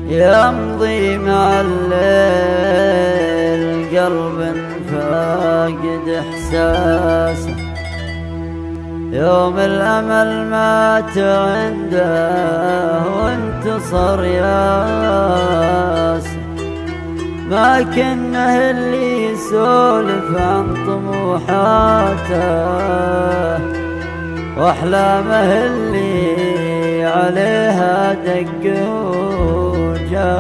يمضي مع الليل قلب فاقد إحساسه، يوم الأمل مات عنده وانتصر ياسه. ما كنه اللي يسولف عن طموحاته وأحلامه اللي عليها دق وجاسه.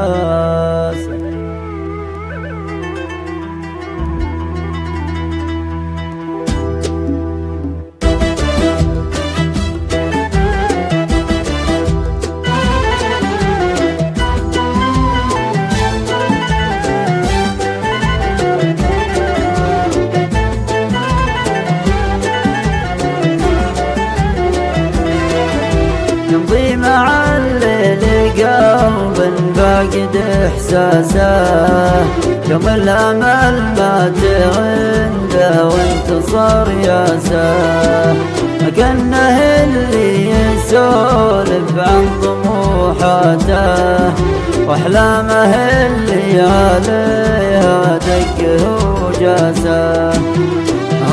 يمضي مع الليل قلب فاقد إحساسه، يوم الأمل مات عنده وانتصر ياسه. كأنه اللي يسولف عن طموحاته وأحلامه اللي عليها دق وجاسه.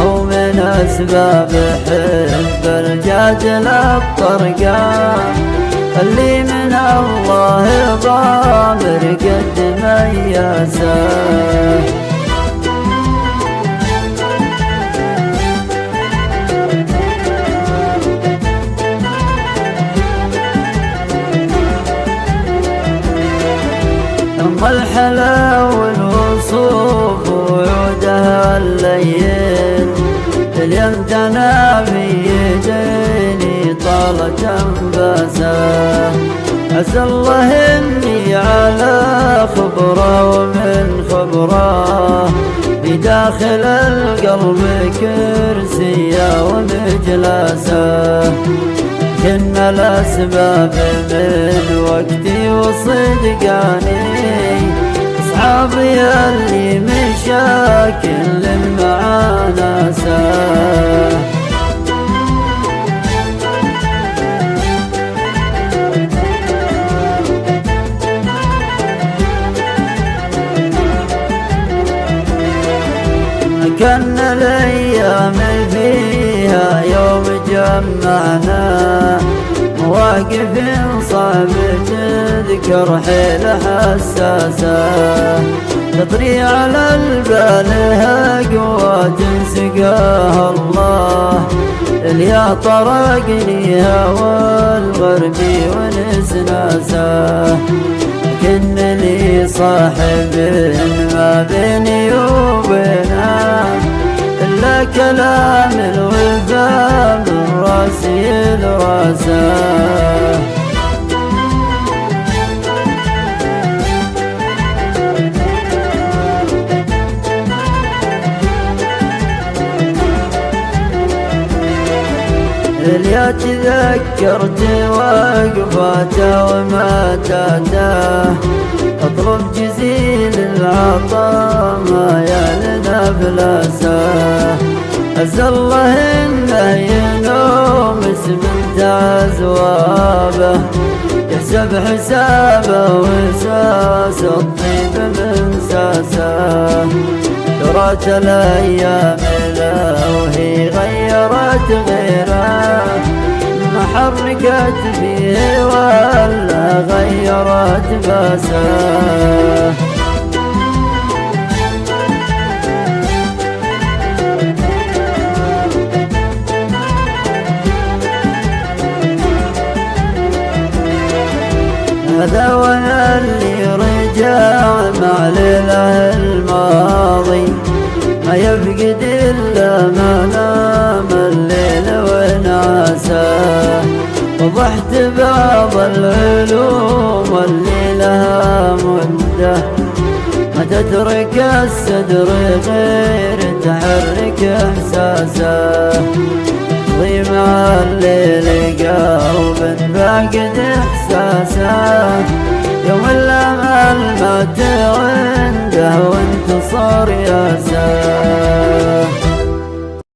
هو من أسباب حب الجاد الطرقان اللي من الله ضامر قد مياسه. أما الحلا والوصوف وعودها الليل اليوم تنامي يديني طالت أنفاسه. عسى الله إني على خبرة ومن خبرة في داخل القلب كرسية ومجلاسه. كن الأسباب من وقتي وصدقاني أصحابي اللي مشاكل المعاناسة. كان الأيام فيها يوم جمعنا مواقف صعب تذكر حيل حساسة. تطري على البالها قوات سقاها الله اللي طرقني هوى الغربي ونسناسه. كن لي صاحب ما بيني وبينه إلا كلام الوفا من راسي لراسه. اللي تذكرت وقفاته وماتاته اطلب جزيل العطاء ما يالنا بلاسه. عز الله انه ينوم اسمنت عزوابه يحسب حسابه وساس الطيب من ساسه. ترات الايام له وهي غيرت غيره ما حركت فيه ولا غيرت باسه. هذا وانا اللي رجع مع ليله الماضي ما يفقد إلا ما نام الليل ونعساه. وضحت بعض العلوم اللي لها مدة ما تترك الصدر غير تحرك إحساسه. ضي مع الليل قلب فاقد إحساسه يوم الأمل مات